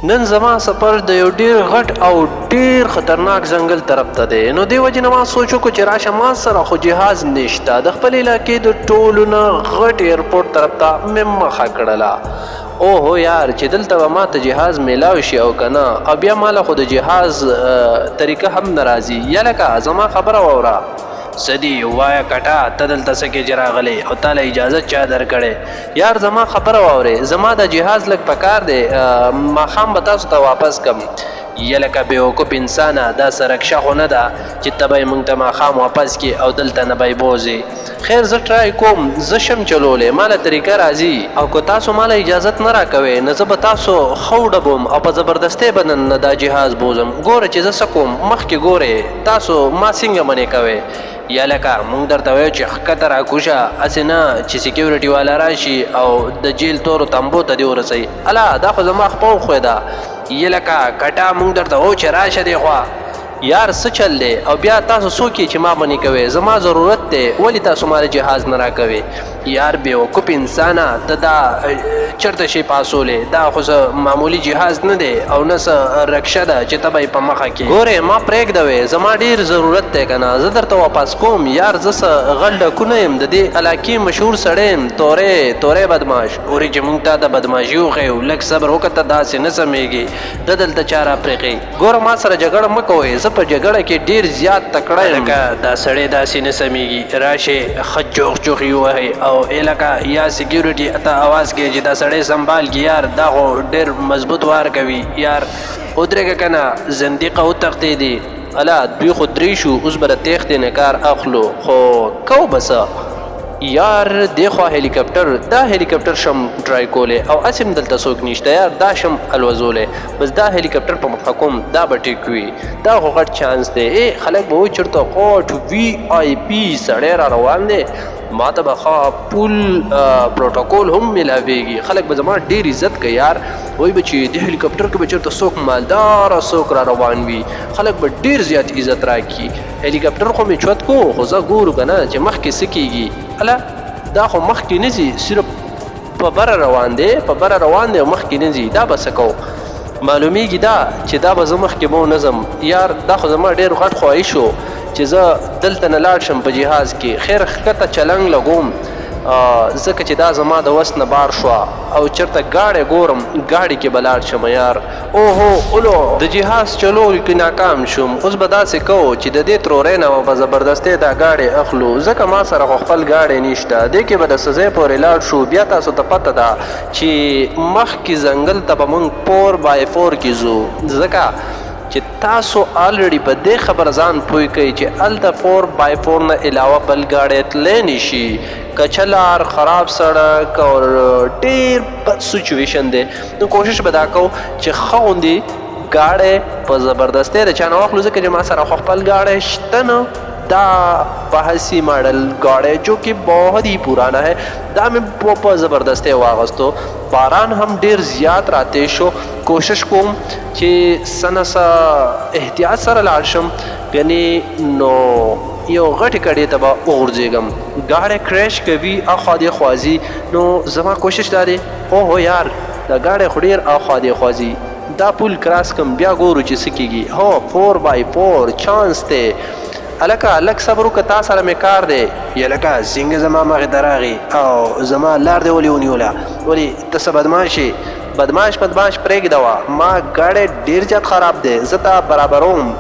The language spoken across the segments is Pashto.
نن زما سفر د یو ډیر غټ او ډیر خطرناک ځنګل طرف ته دی. نو دی وجه نه ما سوچ وکړو چې راشه ما سره خو جهاز نشته، د خپل علاقې د ټولو نه غټ ایرپورټ طرف ته مې مخه کړله. اوهو یار چې دلته به ما ته جهاز میلاو شي او که نه، او بیا ماله خو د جهاز طریقه هم نه راځي. یا لکه زما خبره واوره سدی وایا کټه ته دلته څه کې چې راغلی او تاله اجازه چا درکړې؟ یار زما خبره واورې، زما د جهاز لږ پکار دی، ماښام به تاسو ته واپس کم. یا لکه بېوقوف انسانه دا سرکشه خو نه ده چې ته به یې موږ ته ماښام واپس کړي او دلته نه به یې بوځې. خیر زه ټرای کوم، زه شم چلولی، ماله طریقه راځي، او که تاسو ماله اجازت نه راکوئ نو زه به تاسو ښه وډبوم او په زبردستۍ به نن دا جهاز بوځم. ګوره چې زه څه کوم، مخکې ګورئ تاسو ما څنګه منې کوئ. یا لکه مونږ درته وایو چې ښکته راکوشه، هسې نه چې سیکیورټي والا راشي او د جیل تورو تمبو ته دې ورسوي. الا دا خو زما خپه وخوی ده. یا لکه کټه مونږ درته وایو چې راشه دې خوا. یار څه چل دی او بیا تاسو څوک یې چې ما منې کوئ؟ زما ضرورت دی، ولې تاسو ما جهاز نه راکوئ؟ یار بېوقوف انسانه ته دا چېرته شي پاسولی؟ دا خو څه معمولي جهاز نه دی او نه څه رکشه ده چې ته به یې په مخه کې. ګورې ما پرېږدوئ، زما ډېر ضرورت دی که نه، زه درته واپس کوم. یار زه څه غل ډکونه یم، د دې علاقې مشهور سړی یم، توری بدماش. ورې چې مونږ ته د بدماشي وښیو، لږ صبر وکړه، ته داسې نه سمېږي، ته دلته چا راپرېښي. ګوره ما سره جګړه مه کوئ، زه په جګړه کې ډېر زیات تکړه یم. لکه دا سړی داسې نه سمېږي، راشئ ښه چوخ چوخ یې ووهئ او لکه یا سیکیورټي ته اواز کوي چې دا سړی سنبال کړي. یار دا خو ډېر مضبوط وار کوي. یار ودرېږه که نه، زندیقه وتښتېدې. الا دوی خو درې شو، اوس به د تېښتې نه کار اخلو، خو کوو به څه. یار دی خوا هلیکاپټر، دا هلیکاپټر شم ټرای کولی او هسې هم دلته څوک نشته. یار دا شم الوزولی، بس دا هلیکاپټر په مخه کوم، دا به ټیک وي. دا خو غټ چانس دی. خلک به وایي چېرته غټ VIP سړی را روان دی، ما ته به ښه پول پروټوکول هم میلاویږي، خلک به زما ډېر عزت کوي. یار وایي به چې د هلیکاپټر کې به چېرته څوک مالداره څوک را روان وي، خلک به ډېر زیات عزت راکړي. هلیکاپټر خو مې چوت کو، خو زه ګورو که نه چې مخکې څه کېږي. الا دا خو مخکې نه ځي، صرف په بره روان دی، په بره روان دی او مخکې نه ځي. دا به څه کوو؟ معلومیږي دا چې دا به زه مخکې به ونه ځم. یار دا خو زما ډېر غټ خواهش و چې زه دلته نه لاړ شم په جهاز کې. خیر ښکته چلنګ لګوم، ځکه چې دا زما د وس نه بار شوه او چېرته ګاډی ګورم، ګاډي کې به لاړ شم. یار اوهو اولو د جهاز چلولو کې ناکام شوم. اوس به داسې کوو چې د دې ترورۍ نه به په زبردستۍ دا ګاډی اخلو، ځکه ما سره خو خپل ګاډی نشته. دې کې به د څه ځای پورې لاړ شو. بیا تاسو ته پته ده چې مخکې ځنګل ته به موږ 4x4 کې ځو، ځکه چې تاسو آلریډي په دې خبره ځان پوه کوئ چې هلته 4x4 نه علاوه بل ګاډی تللی نه شي. کچه لار، خراب سړک او ډېر بد سچویشن دی. نو کوشش به دا کوو چې ښه غوندې ګاډی په زبردستۍ د چا نه واخلو، ځکه چې ما سره خو خپل ګاډی شته نه. دا 82 ماډل گاڑی جو کہ بہت ہی پرانا ہے، دا میں په زبردستی واغستو. باران هم ډیر زیات راته شو. کوشش کوم چې سنسا احتیاط سره لاړ شم، یعنی نو یو غټی کډې ته به وغورځېږم. ګاډی کریش کوي اخوا دې خوازي، نو زما کوشش دا دی اوهو یار دا ګاډی خو ډېر اخوا دې خوازي، دا پول کراس کم بیا ګورو چې څه کېږي. هو 4x4 چانس دی. الکه لږ صبر وکړه، تا سره مې کار دی. یا لکه څنګه زما مخې ته راغی او زما لار دې ولې ونیوله؟ ولې ته څه بدماش یې؟ بدماش پرېږدوه، ما ګاډی ډېر زیات خراب دی، زه ته برابروم.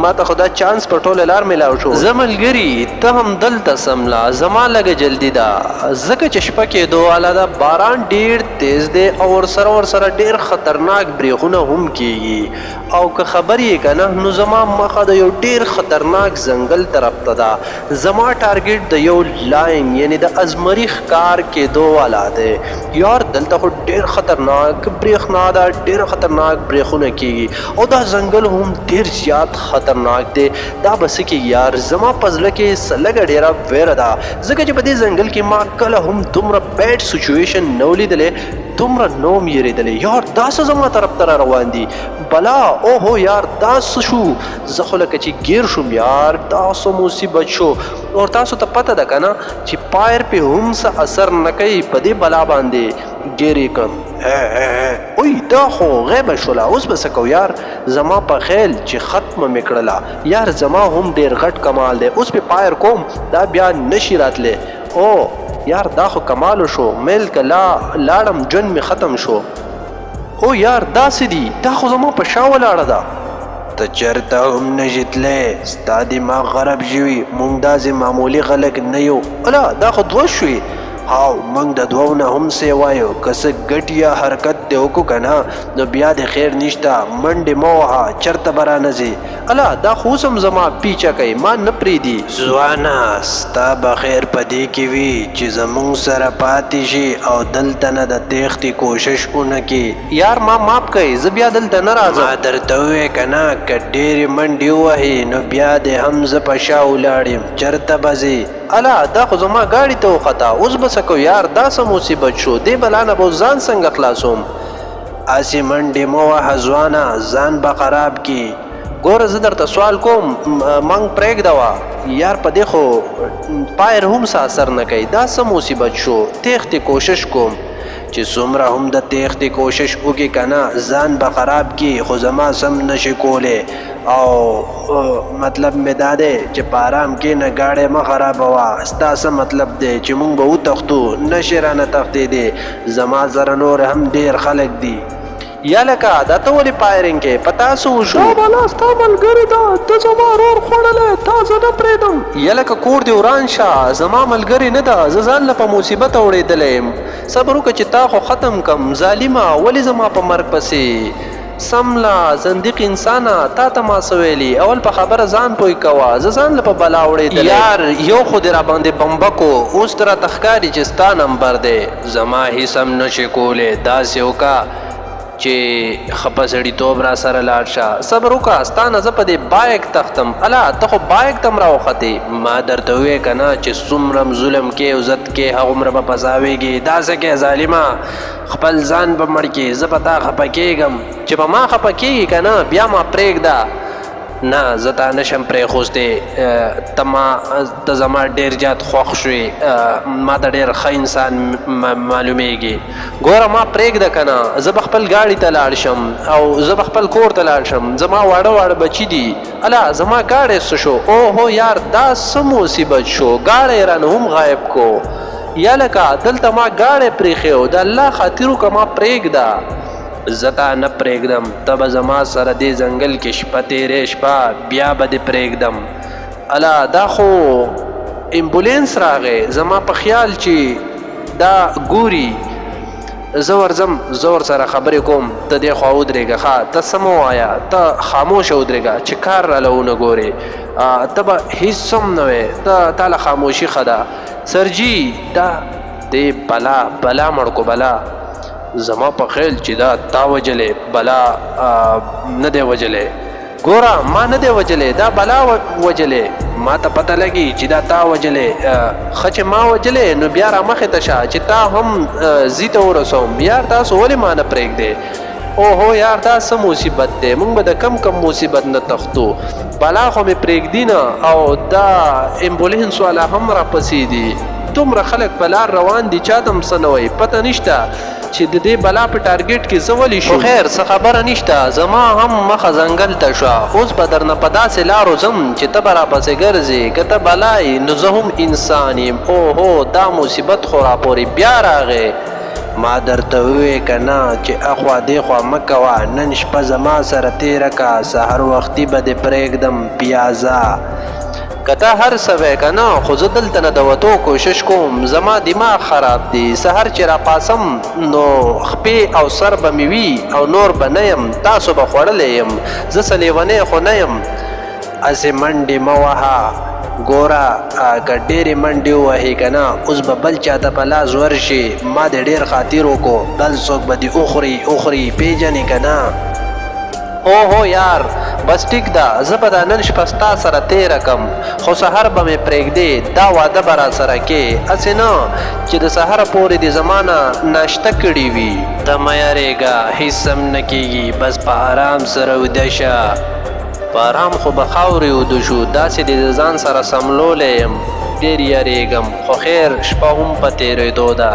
ما ته خو دا چانس په ټوله لار میلاو شو. زه ملګري ته هم دلته سمله، زما لږه جلدي ده، ځکه چې شپه کېدو والا ده، باران ډېر تیز دی او ورسره ډېر خطرناک بریښونه هم کېږي. او که خبر یې که نه، نو زما مخه د یو ډېر خطرناک ځنګل طرف ته ده. زما ټارګېټ د یو لاین یعنی د ازمري ښکار کېدو والا دی. یار دلته خو ډېر خطرناک بریښنا ده، ډېر خطرناک بریښونه کېږي او دا ځنګل هم ډېر زیات خطرناک دی. دا به څه کېږي یار؟ زما په زړه کې څه لږه ډېره ویره ده، ځکه چې په دې ځنګل کې ما کله هم دومره بیډ سچویشن نه و لیدلی، دومره نوم یېرېدلی یار دا څه زما طرف ته را روان دي بلا اوهو یار دا څه شو زه خو لکه چې ګیر شوم یار دا څه مصیبت شو اور تاسو ته پته ده که نه چې پایر پې هم څه اثر نه کوي په دې بلا باندې ګیرې کړم اوی دا خو غیبه شوله اوس به څه کوو یار زما په خیل چې ختمه مې کړله یار زما هم ډېر غټ کمال دی اوس پې پایر کوم دا بیا نشي راتلی او یار دا خو کمالو شو میل که لاړم ژوند مې ختم شو او یار داسې دي دا خو زما په شا ولاړه ده ته چېرته هم نشي تلی ستا دماغ خراب شوي موږ داسې معمولي خلک نه یو الا دا خو دوه شوي او موږ د دوو نه هم څه وایو که څه ګټ یا حرکت دې وکړو که نه نو بیا د خیر نشته منډې مه وهه چېرته به رانځې الا دا خو اوس هم زما پیچه کوي ما نه پرېږدي ځوانه ستا به خیر په دې کې وي چې زموږ سره پاتې شي او دلته نه د تېښتې کوشش ونه کړي یار ما معاف کوئ زه بیا دلته نه راځم ما درته وویې که نه که ډېرې منډې ووهې نو بیا دې هم زه په شا ولاړ یم چېرته به ځې الا دا خو زما ګاډي ته وخته اوس به څه کوو یار دا څه مصیبت شو دې بلا نه به ځان څنګه خلاصوم هسې منډې مه وهه ځوانه ځان به خراب کړي ګوره زه درته سوال کوم منګ پرېږدوه یار په دې خو پایر هم څه اثر نه کوي دا څه مصیبت شو تېښتې کوشش کوم چې څومره هم د تېښتې کوشش وکړي که نه ځان به خراب کړي خو زما سم نشي کولی او مطلب مې دا دی چې په ارام کښېنه ګاډی مه خرابوه ستا څه مطلب دی چې موږ به وتښتو نشې رانه تښتېدې زما سره نور هم ډېر خلک دي یا لکه دا ته ولې پایرنګ کې په تاسو وشو دا بلا ستا ملګري ده ته زما ورور خوړلی تا زه نه پرېږدم یا لکه کور دې وران شه زما ملګري نه ده زه ځان له په مصیبت اوړېدلی یم صبر وکړه چې تا خو ختم کم ظالمه ولې زما په مرګ پسې سملا زندق انسانه تا ته ما څه ویلي اول په خبره ځان پوی کوه زه ځان له په بلا وړېدلی یار یو خو دې راباندې بمبکو اوس ته راته ښکاري چې ستا نمبر دی زما هېڅ هم نشي کولی داسې وکړه چې خپه سړیتوب را سره لاړ شه صبر وکړه ستا نه زه په دې بایک تختم الا ته خو بایک ته م راوختې ما درته وویې که نه چې څومره م ظلم کې عزت کې هغومره به پځاوېږي داسې کې ظالمه خپل ځان به مړ کې زه په تا خفه کېږم چې په ما خفه کېږي که نه بیا ما پرېږده نه زه تا نشم پرېښوستی ته زما ډېر زیات خوښ شوې ما ته ډېر ښه انسان معلومیږي ګوره ما پرېږده که نه زه به خپل ګاډي ته لاړ شم او زه به خپل کور ته لاړ شم زما واړه واړه بچي دي الا زما ګاډی څه شو اوهو یار دا څه مصیبت شو ګاډی یې رانه هم غایب کو یا لکه دلته ما ګاډی پرېښی و د الله خاطر وکړه ما پرېږده زه تا نه پرېږدم ته به زما سره دې ځنګل کې شپه تېرې شپه بیا به دې پرېږدم الا دا خو امبولینس راغی زما په خیال چې دا ګوري زه ورځم زه ورسره خبرې کوم ته دې خوا ودرېږه ښه ته څه مه وایه ته خاموشه ودرېږه چې کار راله ونه ګورې ته به هېڅ هم نه وې تا له خاموشي ښه ده سرجي دا دې بلا مړ کو بلا زما په خیل چې دا تا وجلې بلا نه دی وجلې ګوره ما نه دی وجلې دا بلا وجلې ما ته پته لګي چې دا تا وجلې ښه چې ما وجلې نو بیا را مخې ته شه چې تا هم زی ته ورسوم یار تاسو ولې ما نه پرېږدې اوهو یار دا څه مصیبت دی موږ به د کم مصیبت نه تښتو بلا خو مې پرېږدي نه او دا امبولینس والا هم راپسې دي دومره خلک په لار روان دي چا ته هم څه نه وایي پته نشته چې د دې بلا په ټارګټ کې زه ولې شو خیر څه خبره نشته زما هم مخه ځنګل ته شوه اوس به درنه په داسې لارو ځم چې ته به راپسې ګرځې که ته بلا یې نو زه هم انسان یم اوهو دا مصیبت خو راپورې بیا راغی ما درته وویې که نه چې اخوا دېخوا مه کوه نن شپه زما سره تېره که سحر وختي به دې پرېږدم پیازه که ته هر څه وی که نه خو زه دلته نه د وتو کوشش کوم زما دماغ خراب دی سحر چې راپاسم نو خپې او سر به مې وي او نور به نه یم تاسو به خوړلی یم زه څه لیونی خو نه یم هسې منډې مه وهه ګوره که ډېرې منډې ووهې که نه اوس به بل چا ته په لاس ورشي ما دې ډېر خاطر وکړو بل څوک به دې اخوري پېژنې که نه اوهو یار بس ټیک ده زه به دا نن شپه ستا سره تېره کم خو سهار به مې پرېږدې دا واده به راسره کې هسې نه چې د سهاره پورې دې زما نه ناشته کړې وي ته مه یارېږه هېڅ هم نه کېږي بس په آرام سره ویده شه په آرام خو به خاورې وده شو داسې دې د ځان سره سملولی یم ډېر یارېږم خو خیر شپه هم په تېرېدو ده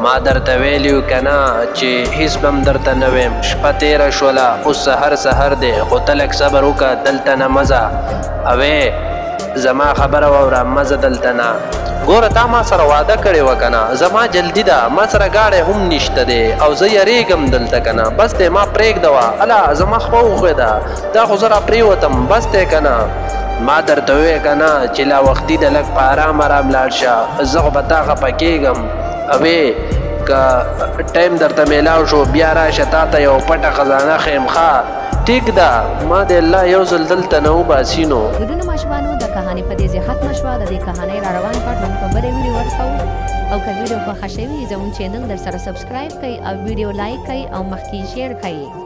ما درته ویلیو که نه چې هېڅ به هم درته نه ویم شپه تېره شوله اوس سهر دی خو ته لږ صبر وکړه دلته نه مه ځه اوې زما خبره واوره مه ځه دلته نه ګوره تا ما سره واده کړې وه که نه زما جلدي ده ما سره ګاډی هم نشته دی او زه یریږم دلته که نه بس دی ما پرېږده وه اله زما خوا وښوېده دا خو زه را پرېوتم بس دی که نه ما درته وویې که نه چې لا وختي ده لږ په آرام لاړ شه زه خو به تا خفه کېږم اوې که ټایم درته میلاو شو بیا راشه تا ته یو پټه خزانه ښیم ښه ټیک ده ما د الله یو ځل دلته نه وباسي نو ګډونه ماشومانو د کهاني په دې ځای ختمه شوه د دې کهانۍ را روان پاټ موږ په بلې ویډیو ورکوو او که ویډیو خوښه شوي زموږ چینل در سره سبسکرایب کړئ او ویډیو لایک کړئ او مخکې شیر کړئ